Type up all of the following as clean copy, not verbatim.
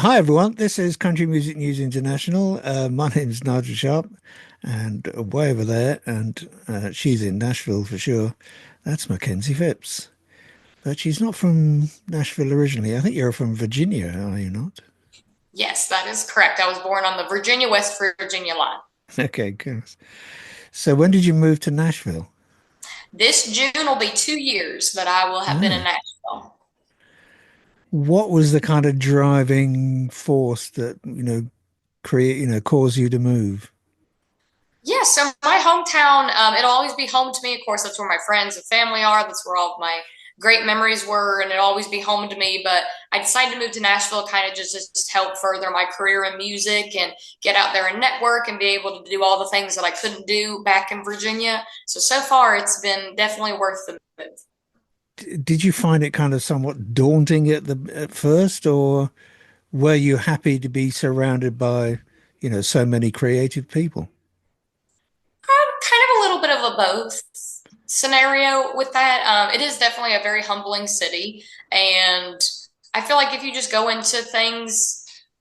Hi everyone, this is Country Music News International. My name's Nigel Sharpe, and way over there, and she's in Nashville for sure. That's Makenzie Phipps, but she's not from Nashville originally. I think you're from Virginia, are you not? Yes, that is correct. I was born on the West Virginia line. Okay, good. So when did you move to Nashville? This June will be 2 years that I will have been in Ah, Nashville. what was the kind of driving force that, create, caused you to move? Yeah, so my hometown, it'll always be home to me. Of course, that's where my friends and family are. That's where all of my great memories were, and it'll always be home to me. But I decided to move to Nashville kind of just help further my career in music and get out there and network and be able to do all the things that I couldn't do back in Virginia. So far, it's been definitely worth the move. Did you find it kind of somewhat daunting at first, or were you happy to be surrounded by, so many creative people? Kind of a little bit of a both scenario with that. It is definitely a very humbling city, and I feel like if you just go into things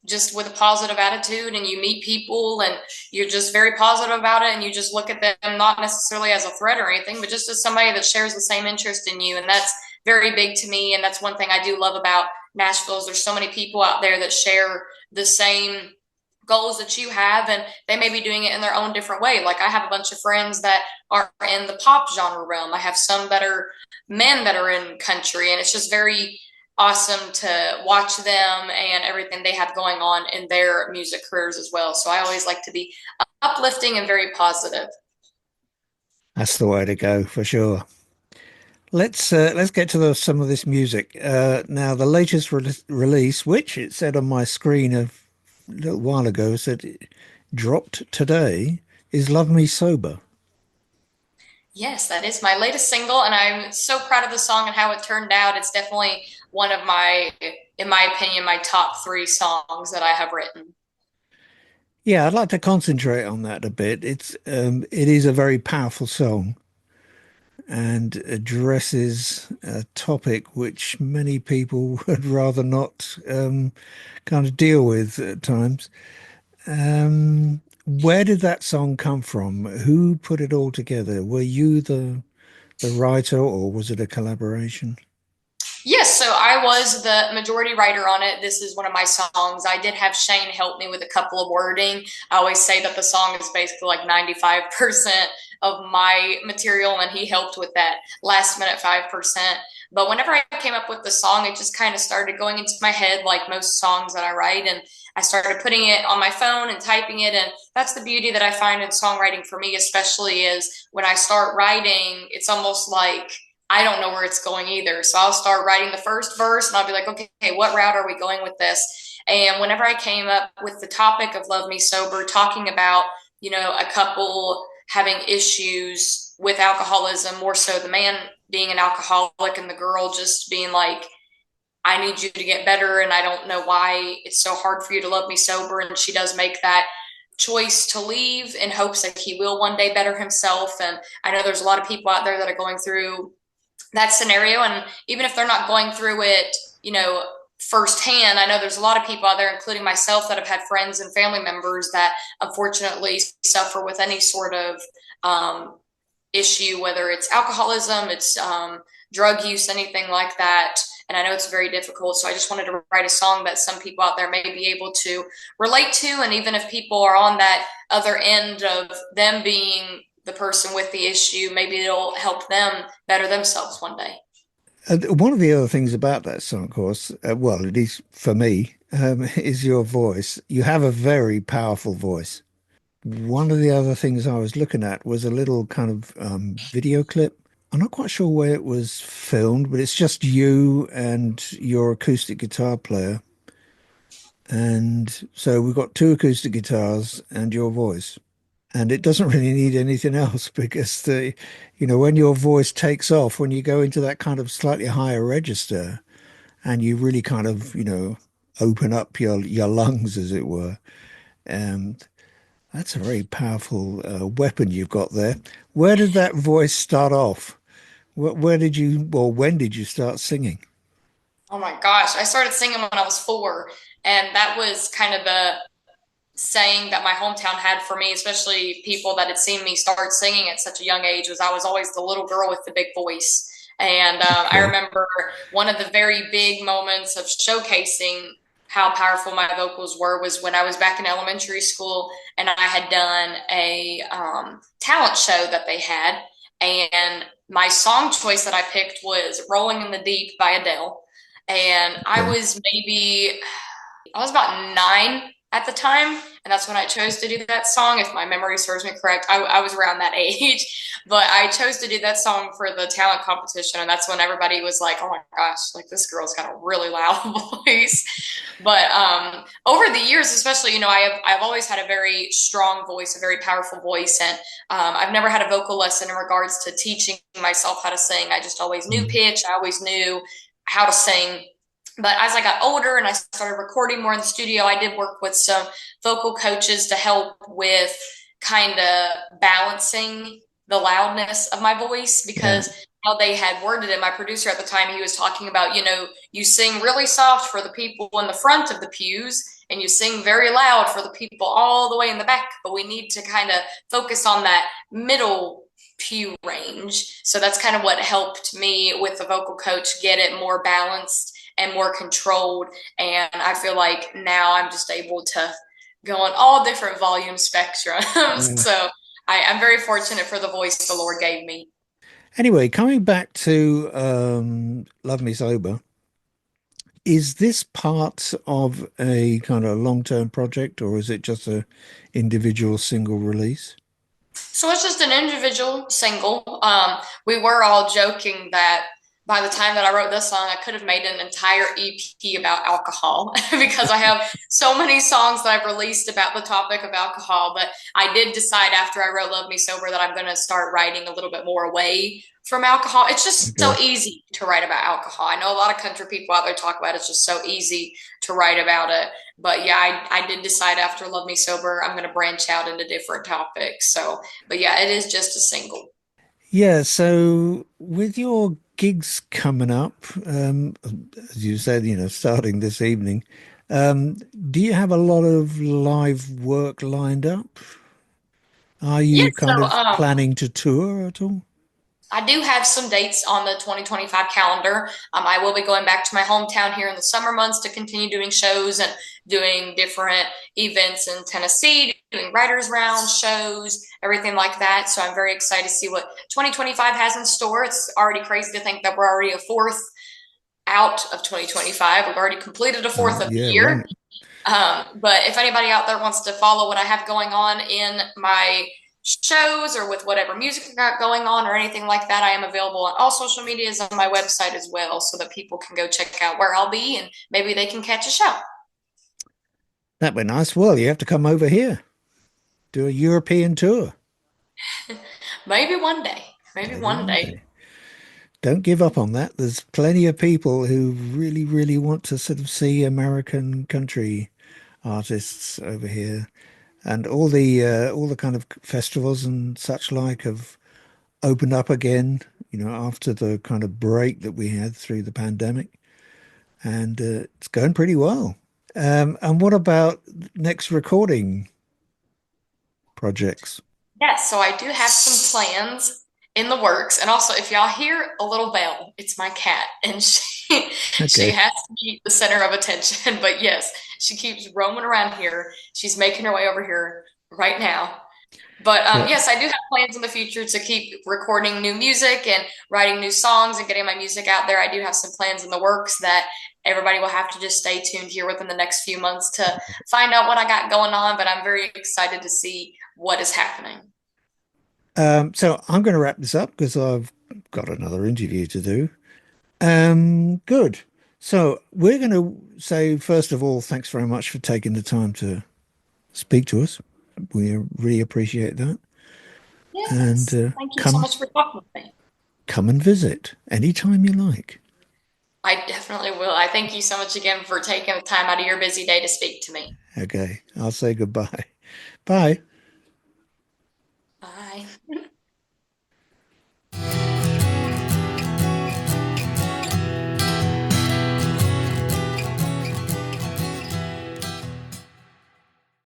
just with a positive attitude and you meet people and you're just very positive about it and you just look at them not necessarily as a threat or anything, but just as somebody that shares the same interest in you, and that's very big to me. And that's one thing I do love about Nashville is there's so many people out there that share the same goals that you have, and they may be doing it in their own different way. Like I have a bunch of friends that are in the pop genre realm. I have some that are men that are in country, and it's just very awesome to watch them and everything they have going on in their music careers as well. So I always like to be uplifting and very positive. That's the way to go for sure. Let's get to some of this music. Now, the latest release, which it said on my screen a little while ago, said it dropped today, is "Love Me Sober." Yes, that is my latest single, and I'm so proud of the song and how it turned out. It's definitely one of my, in my opinion, my top three songs that I have written. Yeah, I'd like to concentrate on that a bit. It is a very powerful song and addresses a topic which many people would rather not kind of deal with at times. Where did that song come from? Who put it all together? Were you the writer, or was it a collaboration? Yes, so I was the majority writer on it. This is one of my songs. I did have Shane help me with a couple of wording. I always say that the song is basically like 95% of my material, and he helped with that last minute 5%. But whenever I came up with the song, it just kind of started going into my head like most songs that I write. And I started putting it on my phone and typing it. And that's the beauty that I find in songwriting for me, especially is when I start writing, it's almost like I don't know where it's going either. So I'll start writing the first verse and I'll be like, okay, what route are we going with this? And whenever I came up with the topic of Love Me Sober, talking about, a couple having issues with alcoholism, more so the man being an alcoholic and the girl just being like, I need you to get better. And I don't know why it's so hard for you to love me sober. And she does make that choice to leave in hopes that he will one day better himself. And I know there's a lot of people out there that are going through that scenario. And even if they're not going through it, firsthand, I know there's a lot of people out there, including myself, that have had friends and family members that unfortunately suffer with any sort of issue, whether it's alcoholism, it's drug use, anything like that. And I know it's very difficult. So I just wanted to write a song that some people out there may be able to relate to. And even if people are on that other end of them being the person with the issue, maybe it'll help them better themselves one day. One of the other things about that song, of course, well, at least for me, is your voice. You have a very powerful voice. One of the other things I was looking at was a little kind of video clip. I'm not quite sure where it was filmed, but it's just you and your acoustic guitar player. And so we've got two acoustic guitars and your voice. And it doesn't really need anything else because when your voice takes off, when you go into that kind of slightly higher register and you really kind of, open up your lungs, as it were. And that's a very powerful weapon you've got there. Where did that voice start off? Where did you, or when did you start singing? Oh my gosh, I started singing when I was 4. And that was kind of the saying that my hometown had for me, especially people that had seen me start singing at such a young age, was I was always the little girl with the big voice. And I Okay. remember one of the very big moments of showcasing how powerful my vocals were was when I was back in elementary school and I had done a talent show that they had. And my song choice that I picked was Rolling in the Deep by Adele. And Okay. I was about 9 at the time, and that's when I chose to do that song. If my memory serves me correct, I was around that age, but I chose to do that song for the talent competition, and that's when everybody was like, "Oh my gosh, like this girl's got a really loud voice." But over the years, especially, I've always had a very strong voice, a very powerful voice, and I've never had a vocal lesson in regards to teaching myself how to sing. I just always knew Mm. pitch. I always knew how to sing. But as I got older and I started recording more in the studio, I did work with some vocal coaches to help with kind of balancing the loudness of my voice Yeah. because how they had worded it. My producer at the time, he was talking about, you sing really soft for the people in the front of the pews and you sing very loud for the people all the way in the back. But we need to kind of focus on that middle pew range. So that's kind of what helped me with the vocal coach get it more balanced and more controlled. And I feel like now I'm just able to go on all different volume spectrums. Yeah. So I'm very fortunate for the voice the Lord gave me. Anyway, coming back to Love Me Sober, is this part of a kind of long-term project or is it just a individual single release? So it's just an individual single. We were all joking that by the time that I wrote this song, I could have made an entire EP about alcohol because I have so many songs that I've released about the topic of alcohol. But I did decide after I wrote Love Me Sober that I'm going to start writing a little bit more away from alcohol. It's just so Okay. easy to write about alcohol. I know a lot of country people out there talk about it. It's just so easy to write about it. But yeah, I did decide after Love Me Sober, I'm going to branch out into different topics. But yeah, it is just a single. Yeah, so with your gigs coming up, as you said, starting this evening, um, do you have a lot of live work lined up? Are you Yes, kind of planning to tour at all? I do have some dates on the 2025 calendar. I will be going back to my hometown here in the summer months to continue doing shows and doing different events in Tennessee, doing writers' round shows, everything like that. So I'm very excited to see what 2025 has in store. It's already crazy to think that we're already a fourth out of 2025. We've already completed a fourth of the Yeah, year. right. But if anybody out there wants to follow what I have going on in my shows or with whatever music I got going on or anything like that, I am available on all social medias on my website as well so that people can go check out where I'll be and maybe they can catch a show. That'd be nice. Well, you have to come over here, do a European tour. Maybe one day. Maybe Maybe one one day. day. Don't give up on that. There's plenty of people who really, really want to sort of see American country artists over here. And all the kind of festivals and such like have opened up again, after the kind of break that we had through the pandemic, and it's going pretty well. And what about next recording projects? Yes, so I do have some plans in the works. And also, if y'all hear a little bell, it's my cat, and she Okay. has to be the center of attention. But yes, she keeps roaming around here. She's making her way over here right now. But Yeah. yes, I do have plans in the future to keep recording new music and writing new songs and getting my music out there. I do have some plans in the works that everybody will have to just stay tuned here within the next few months to find out what I got going on. But I'm very excited to see what is happening. So I'm going to wrap this up because I've got another interview to do. Good. So we're going to say, first of all, thanks very much for taking the time to speak to us. We really appreciate that. And Yes. Thank you so come much for talking with me. come and visit anytime you like. I definitely will. I thank you so much again for taking the time out of your busy day to speak to me. Okay, I'll say goodbye. Bye. Bye.